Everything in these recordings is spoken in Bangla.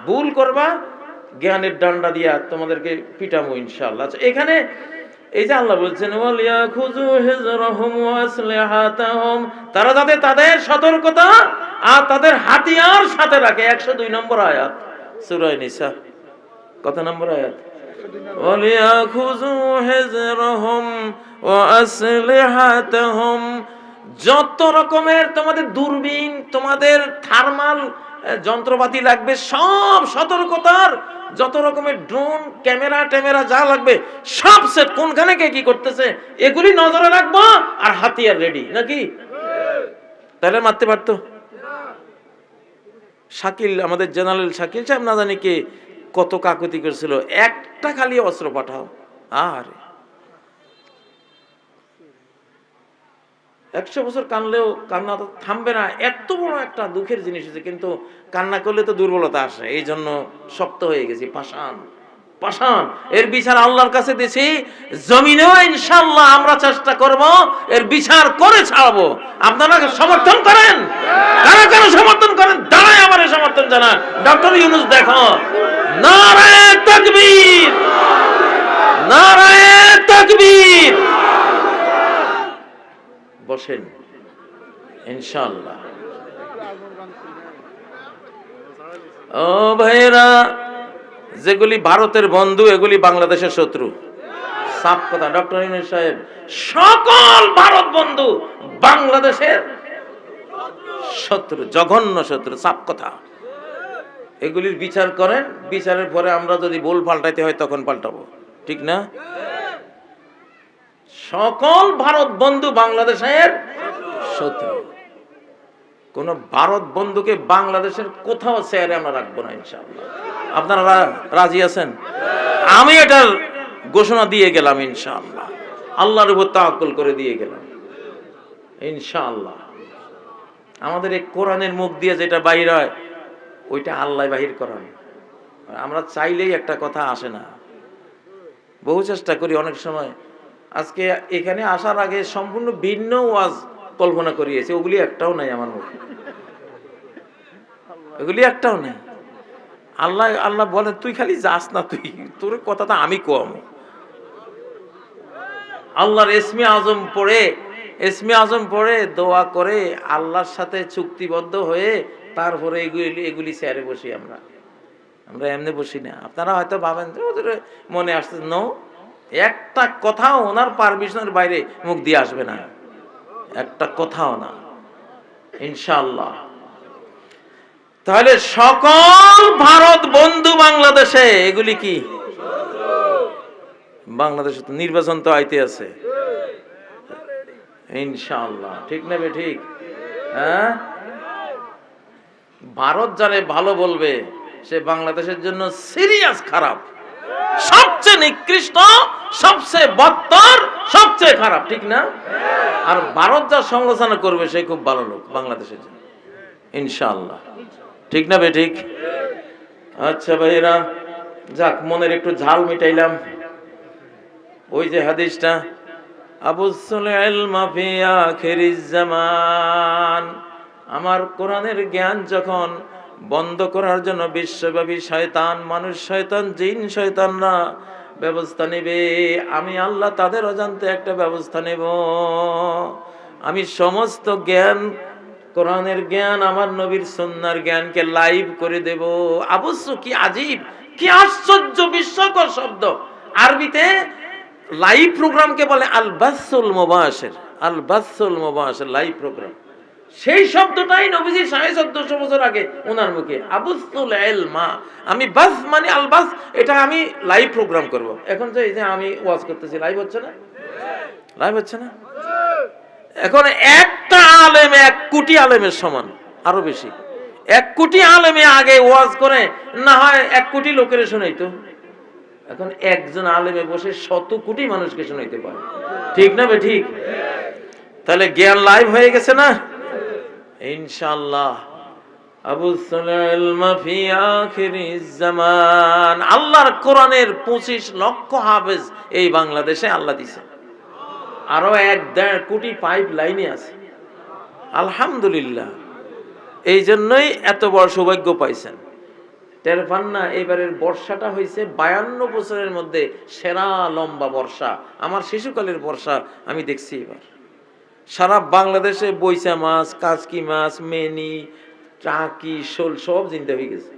ভুল করবা জ্ঞানের ডান্ডা দিয়া তোমাদেরকে পিটামো ইনশাআল্লাহ। আচ্ছা, এখানে এই যে আল্লাহ বলছেন ওয়ালিয়াখুযু হিজরাহুম ওয়া আসলিহাতাহুম, তারা যাতে তাদের সতর্কতা আর তাদের হাতিয়ার সাথে রাখে। 102 নম্বর আয়াত সূরা নিসা। কত নম্বর আয়াত? ওয়ালিয়াখুযু হিজরাহুম ওয়া আসলিহাতাহুম, যত রকমের তোমাদের দূরবীন, তোমাদের থার্মাল যন্ত্রপাতি লাগবে, সব সতর্কতার যত রকমের ড্রোন, ক্যামেরা ট্যামেরা যা লাগবে সব সেট, কোনখানে কে কি করতেছে এগুলি নজরে রাখবো, আর হাতিয়ার রেডি নাকি? তাহলে মারতে পারতো? শাকিল, আমাদের জেনারেল শাকিল সাহেব না জানি কে কত কাকুতি করেছিল, একটা খালি অস্ত্র পাঠাও, আর 100 বছর কানলেও কান্না তো থামবে না। এত বড় একটা দুঃখের জিনিস হয়েছে, কিন্তু কান্না করলে তো দুর্বলতা আসে, এই জন্য শক্ত হয়ে গেছি, পাষাণ পাষাণ। এর বিচার আল্লাহর কাছে দিছি, জমিনেও ইনশাআল্লাহ আমরা চেষ্টা করব এর বিচার করে ছাড়বো। আপনারা সমর্থন করেন? কারা কারা সমর্থন করেন দাঁড়ায় আমার সমর্থন জানান। ডক্টর ইউনূস দেখো, নারায়ে তাকবীর, নারায়ে তাকবীর। বসেন ইনশাআল্লাহ। ও ভাইরা, যেগুলি ভারতের বন্ধু এগুলি বাংলাদেশের শত্রু। সাফ কথা, ডক্টর ইউনূস সাহেব, সকল ভারত বন্ধু বাংলাদেশের শত্রু, জঘন্য শত্রু, সাফ কথা। এগুলির বিচার করেন, বিচারের পরে আমরা যদি ভুল পাল্টাইতে হয় তখন পাল্টাবো, ঠিক না? সকল ভারত বন্ধু বাংলাদেশের শত্রু। কোন ভারত বন্ধুকে বাংলাদেশের কোথাও ছেড়ে আমরা রাখবো না ইনশাআল্লাহ। আপনারা রাজি আছেন? আমি এটার ঘোষণা দিয়ে গেলাম ইনশাআল্লাহ, আল্লাহর উপর তাওয়াক্কুল করে দিয়ে গেলাম ইনশাআল্লাহ। আমাদের এই কোরআনের মুখ দিয়ে যেটা বাহির হয় ওইটা আল্লাহ বাহির করান। আমরা চাইলেই একটা কথা আসে না, বহু চেষ্টা করি অনেক সময়। আজকে এখানে আসার আগে সম্পূর্ণ ভিন্ন ওয়াজ কল্পনা করিয়েছে, ওগুলি একটাও নাই আমার মুখে, ওগুলি একটাও নাই। আল্লাহ আল্লাহ বলে তুই খালি যাস না, তুই তোর কথাটা আমি কম। আল্লাহর ইসমে আজম পড়ে দোয়া করে আল্লাহর সাথে চুক্তিবদ্ধ হয়ে তারপরে এগুলি চেয়ারে বসি আমরা এমনি বসি না। আপনারা হয়তো ভাবেন যে ওদের মনে আসছে, নো, একটা কথাও ওনার পারমিশনের বাইরে মুখ দিয়ে আসবে না, একটা কথাও না ইনশাআল্লাহ। তাহলে সকল ভারত বন্ধু বাংলাদেশে, এগুলি কি বাংলাদেশে তো নির্বাচন তো আইতে আছে ইনশাআল্লাহ, ঠিক না বে ঠিক? হ্যাঁ, ভারত যারে ভালো বলবে সে বাংলাদেশের জন্য সিরিয়াস খারাপ, সবচেয়ে নিকৃষ্ট, সবচেয়ে বদতর, সবচেয়ে খারাপ, ঠিক না? আর ভারত যা সমালোচনা করবে সে খুব ভালো লোক বাংলাদেশের জন্য ইনশাআল্লাহ, ঠিক না বে ঠিক? আচ্ছা ভাইরা, যাক, মনের একটু ঝাল মিটাইলাম। ওই যে হাদিসটা, আবুসুল ইলমা ফি আখিরিজ জামান, আমার কোরআনের জ্ঞান যখন বন্ধ করার জন্য বিশ্বব্যাপী শয়তান, মানুষ শয়তান, জিন শয়তানরা ব্যবস্থা নেবে, আমি আল্লাহ তাদের অজান্তে একটা ব্যবস্থা নেব। আমি সমস্ত জ্ঞান, কোরআনের জ্ঞান, আমার নবীর সুন্নাহর জ্ঞানকে লাইভ করে দেব। আবশ্য কি আজীব, কি আশ্চর্য, বিস্ময়কর শব্দ। আরবিতে লাইভ প্রোগ্রামকে বলে আল বাসুল মুবাশির, আল বাসুল মুবাশির, লাইভ প্রোগ্রাম। সেই শব্দটাই নবীজি 1450 বছর আগে ওনার মুখে, আবুসুল ইলমা, আমি বাস মানে আল বাস, এটা আমি লাইভ প্রোগ্রাম করব। এখন যে এই যে আমি ওয়াজ করতেছি, লাইভ হচ্ছে না? লাইভ হচ্ছে না? এখন একটা আলেম 1 কোটি আলেমের সমান, আরো বেশি। 1 কোটি আলেমে আগে ওয়াজ করে না হয় 1 কোটি লোকের শোনাইতো, এখন একজন আলেমে বসে 100 কোটি মানুষকে শোনাইতে পারে, ঠিক না বে ঠিক? তাহলে জ্ঞান লাইভ হয়ে গেছে না ইনশাআল্লাহ। আবুসুল ইলমা ফি আখিরিজ জামান, আল্লাহর কোরআনের 25 লক্ষ হাফেজ এই বাংলাদেশে আল্লাহ দিয়েছে, আরো 1.5 কোটি পাইপ লাইনে আছে আলহামদুলিল্লাহ। এই জন্যই এত বড় সৌভাগ্য পাইছেন। টের পান না? এবারের বর্ষাটা হয়েছে 52 বছরের মধ্যে সেরা লম্বা বর্ষা। আমার শিশুকালের বর্ষা আমি দেখছি এবার। সারা বাংলাদেশে বৈশা মাছ, কাচকি মাছ, মেনি, টাকি, শোল সব জিন্দা হয়ে গেছে।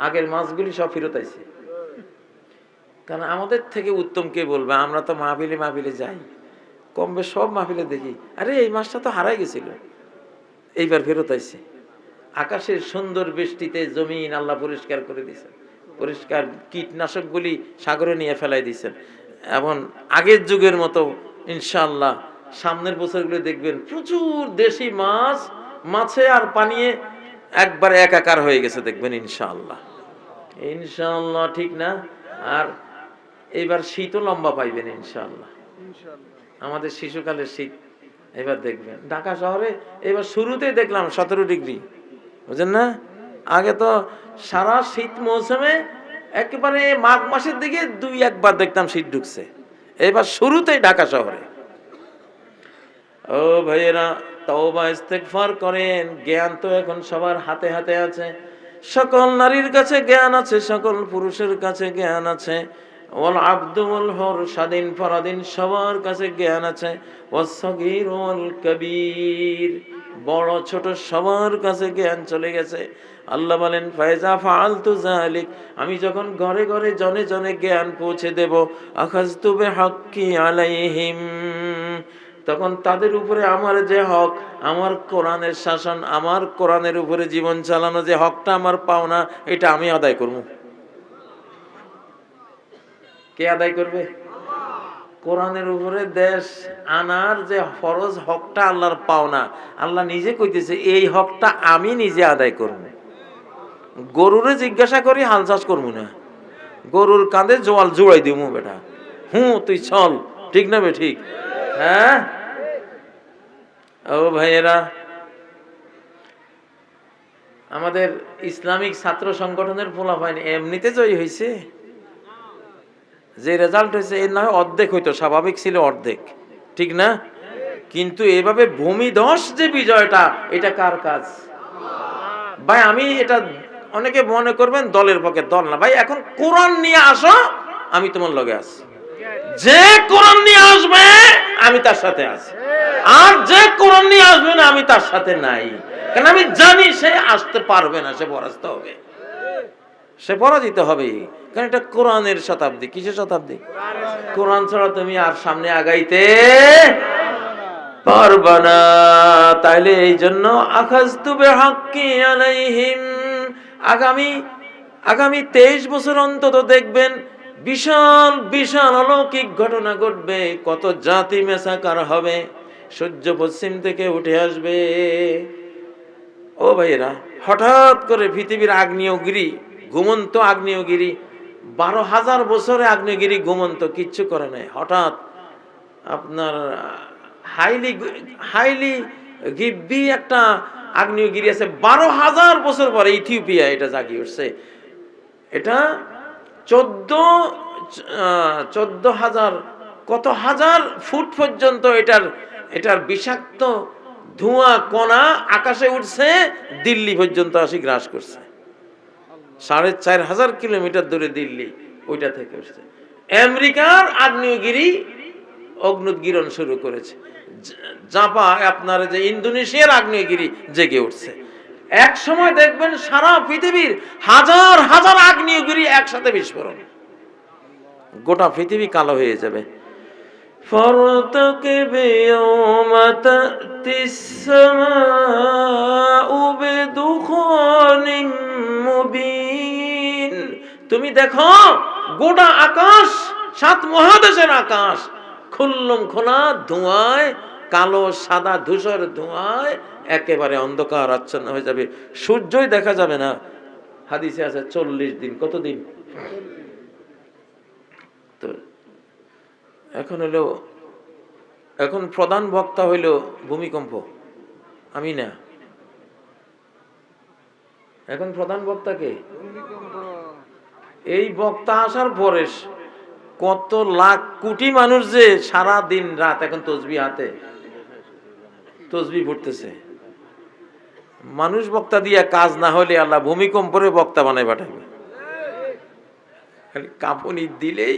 আগের মাছগুলি সব ফেরত আইছে। কারণ আমাদের থেকে উত্তম কে বলবে? আমরা তো মাহফিলে মাহফিলে যাই, কমবে সব মাহফিলে দেখি, আরে এই মাছটা তো হারাই গেছিল, এইবার ফেরত আইছে। আকাশের সুন্দর বৃষ্টিতে জমিন আল্লাহ পরিষ্কার করে দিয়েছেন, পরিষ্কার কীটনাশকগুলি সাগরে নিয়ে ফেলাই দিয়েছেন। এমন আগের যুগের মতো ইনশাআল্লাহ সামনের বছরগুলো দেখবেন প্রচুর দেশি মাছ, মাছে আর পানিয়ে একবার একাকার হয়ে গেছে দেখবেন ইনশাআল্লাহ। ইনশাআল্লাহ, ঠিক না? আর এইবার শীতও লম্বা পাইবেন ইনশাআল্লাহ। আমাদের শিশুকালের শীত এবার দেখবেন। ঢাকা শহরে এবার শুরুতেই দেখলাম 17 ডিগ্রি, বুঝলেন না? আগে তো সারা শীত মৌসুমে একেবারে মাঘ মাসের দিকে 2-1 বার দেখতাম শীত ঢুকছে, এবার শুরুতেই ঢাকা শহরে। ও ভাইয়েরা, তওবা ইস্তেগফার করেন। জ্ঞান তো এখন সবার হাতে হাতে আছে। সকল নারীর কাছে জ্ঞান আছে, সকল পুরুষের কাছে জ্ঞান আছে। ওয়াল আবদু ওয়াল হুর, স্বাধীন পরাধীন সবার কাছে জ্ঞান আছে। ওয়াস সাগীর ওয়াল কবীর, বড় ছোট সবার কাছে জ্ঞান চলে গেছে। আল্লাহ বলেন ফায়জা ফাআলতু যালিক, আমি যখন ঘরে ঘরে জনে জনে জ্ঞান পৌঁছে দেব, আখাযতু বিহাক্কি আলাইহিম, তখন তাদের উপরে আমার যে হক, আমার কোরআনের শাসন, আমার কোরআনের উপরে জীবন চালানো যে হকটা আমার পাওনা, এটা আমি আদায় করব। কে আদায় করবে? কোরআনের উপরে দেশ আনার যে ফরজ হকটা আল্লাহর পাওনা, আল্লাহ নিজে কইতেছে এই হকটা আমি নিজে আদায় করব। গরুরে জিজ্ঞাসা করি হাল চাষ করবো না, গরুর কাঁধে জোয়াল জুড়াই দিব বেটা, তুই চল, ঠিক না বে ঠিক? হ্যাঁ ও ভাইয়েরা, আমাদের ইসলামিক ছাত্র সংগঠনের পোলাপাইন এমনিতে জয়ী হয়েছে। যে রেজাল্ট হয়েছে এর না হয় অর্ধেক হইতো, স্বাভাবিক ছিল অর্ধেক, ঠিক না? কিন্তু এভাবে ভূমিধস যে বিজয়টা, এটা কার কাজ? ভাই আমি এটা, অনেকে মনে করবেন দলের পক্ষে, দল না ভাই, এখন কোরআন নিয়ে আসো, আমি তোমার লগে আছি। যে কোরআন নিয়ে আসবে আমি তার সাথে আছি, আর যে কোরআন নিয়ে আসবে না আমি তার সাথে নাই। কারণ আমি জানি সে আসতে পারবে না, সে পরাস্ত হবে, সে পরাজিত হবে। কারণ এটা কোরআনের শতাব্দী। কিসের শতাব্দী? কোরআন ছাড়া তুমি আর সামনে আগাইতে পারবে না। তাইলে এই জন্য আখাযতু বিহাক্কি আলাইহিম, আগামী 23 বছর অন্তত দেখবেন বিশাল বিশাল অলৌকিক ঘটনা ঘটবে। কত জাতি মেসাকার হবে, সূর্য পশ্চিম থেকে উঠে আসবে। ও ভাইয়েরা, হঠাৎ করে পৃথিবীর আগ্নেয়গিরি, ঘুমন্ত আগ্নেয়গিরি, 12,000 বছরে আগ্নেয়গিরি ঘুমন্ত, কিচ্ছু করে নাই। হঠাৎ আপনার হাইলি গিব্বি একটা আগ্নেয়গিরি আছে, 12,000 বছর পরে ইথিওপিয়া এটা জাগিয়ে উঠছে। এটা 14,000 কত হাজার ফুট পর্যন্ত এটার বিষাক্ত ধোঁয়া কণা আকাশে উঠছে, দিল্লি পর্যন্ত আসি গ্রাস করছে। 4,500 কিলোমিটার দূরে দিল্লি, ওইটা থেকে উঠছে। আমেরিকার আগ্নেয়গিরি অগ্নুৎগিরণ শুরু করেছে। আপনার যে ইন্দোনেশিয়ার আগ্নেয়গিরি জেগে উঠছে। এক সময় দেখবেন সারা পৃথিবীর হাজার হাজার আগ্নেয়গিরি একসাথে বিস্ফোরণ, গোটা পৃথিবী কালো হয়ে যাবে। فارتقب يوم تأتي السماء بدخان مبين, তুমি দেখো গোটা আকাশ, 7 মহাদেশের আকাশ খুল্লম খোলা ধোঁয়ায়, কালো সাদা ধূসর ধোঁয়ায় একেবারে অন্ধকার আচ্ছন্ন হয়ে যাবে, সূর্যই দেখা যাবে না। হাদিসে আছে 40 দিন। কতদিন? তো এখন প্রধান বক্তা হইল ভূমিকম্প, আমি না। এখন প্রধান বক্তা কে? এই বক্তা আসার পরে কত লাখ কোটি মানুষ যে সারা দিন রাত এখন তসবিহ হাতে তসবিহ পড়তেছে। মানুষ বক্তা দিয়া কাজ না হলে আল্লাহ ভূমিকম্পরে বক্তা বানাই পাঠাবে। খালি কাঁপুনি দিলেই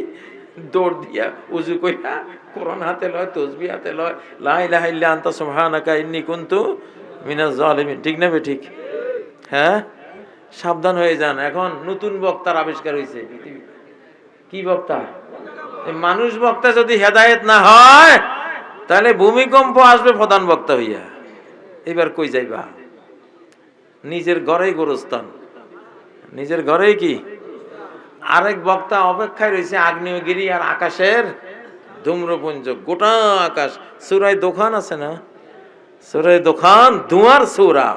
দৌড় দিয়া উজু কইরা কোরআন হাতে লয়, তসবিহ হাতে লয়, লা ইলাহা ইল্লা আনতা সুবহানাকা ইন্নী কুনতু মিনাজ জালিমিন। ঠিক না ঠিক? হ্যাঁ, সাবধান হয়ে যান। এখন নতুন বক্তার আবিষ্কার হয়েছে। কি বক্তা? মানুষ বক্তা যদি হেদায়েত না হয় তাহলে ভূমিকম্প আসবে প্রধান বক্তা হইয়া। এবার কই যাইবা? নিজের ঘরেই গোরস্থান, নিজের ঘরেই কি। আরেক বক্তা অপেক্ষায় রয়েছে আগ্নেয়গিরি আর আকাশের ধূম্রপুঞ্জ, গোটা আকাশ। সূরায়ে দোকান আছে না? সূরায়ে দোকান ধোঁয়ার সূরা।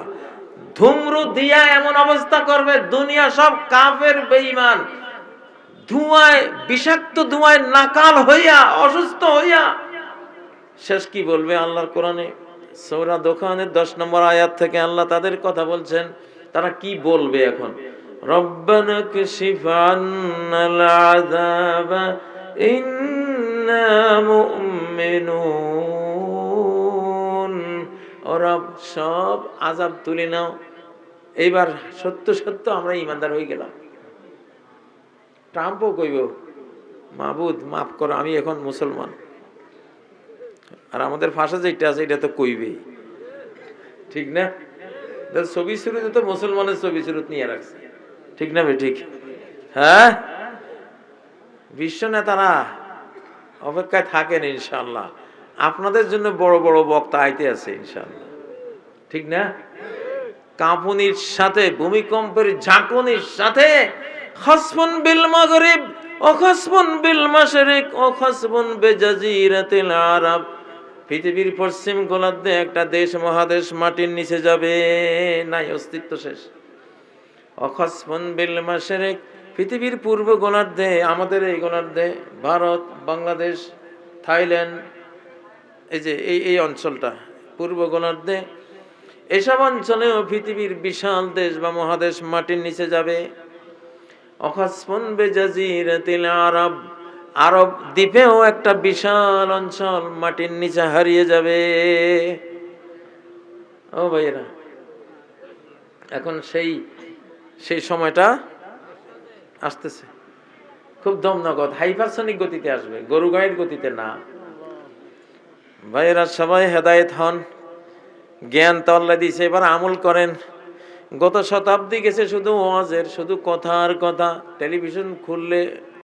ধূম্র দিয়া এমন অবস্থা করবে দুনিয়া সব কাফের বেঈমান ধোঁয়ায়, বিষাক্ত ধোঁয়ায় নাকাল হইয়া, অসুস্থ হইয়া শেষ কি বলবে? আল্লাহর কোরআনে সূরা দোকানের 10 নম্বর আয়াত থেকে আল্লাহ তাদের কথা বলছেন। তারা কি বলবে এখন? রব্বানা কাশিফ আন্নাল আযাবা ইন্না মুমিনুন। ও রব, সব আযাব তুলে নাও, এইবার সত্য সত্য আমরা ঈমানদার হয়ে গেলাম। ট্রাম্পও কইব, মাবুদ মাফ করো, আমি এখন মুসলমান। আর আমাদের ভাষা যেটা আছে এটা তো কইবেই, ঠিক না? ছবি শুরুতে তো মুসলমানের ছবি শুরুত নিয়ে রাখছে, ঠিক না ঠিক? হ্যাঁ, বিশ্ব নেতারা অপেক্ষায় থাকেন ইনশাআল্লাহ। আপনাদের জন্য বড় বড় বক্তা আইতে আছে ইনশাআল্লাহ, ঠিক না? কাঁপুনির সাথে, ভূমিকম্পের ঝাঁকুনির সাথে খাসফুন বিল মাগরিব ও খাসফুন বিল মাশরিক ও খাসফুন বিজাজিরাতিল আরব। পৃথিবীর পশ্চিম গোলার্ধে একটা দেশ, মহাদেশ মাটির নিচে যাবে, নাই, অস্তিত্ব শেষ। ও খাসফুন বিল মাশরিক, পৃথিবীর পূর্ব গোলার্ধে, আমাদের এই গোলার্ধে, ভারত, বাংলাদেশ, থাইল্যান্ড, এই যে এই অঞ্চলটা পূর্ব গোলার্ধে, এসব অঞ্চলেও পৃথিবীর বিশাল দেশ বা মহাদেশ মাটির নিচে যাবে। অখাসফুন বিজাজিরাতিল আরব, আরব দ্বীপেও একটা বিশাল অঞ্চল মাটির নিচে হারিয়ে যাবে। ও ভাইয়েরা, এখন সেই সময়টা আসতেছে, খুব দমনগত হাইপারসনিক গতিতে আসবে, গরু গাড়ির গতিতে না। ভাইয়েরা, সবাই হেদায়েত হন, জ্ঞান তো আল্লাহ দিয়েছে, এবার আমল করেন। গত শতাব্দী গেছে শুধু ওয়াজের, শুধু কথা আর কথা। টেলিভিশন খুললে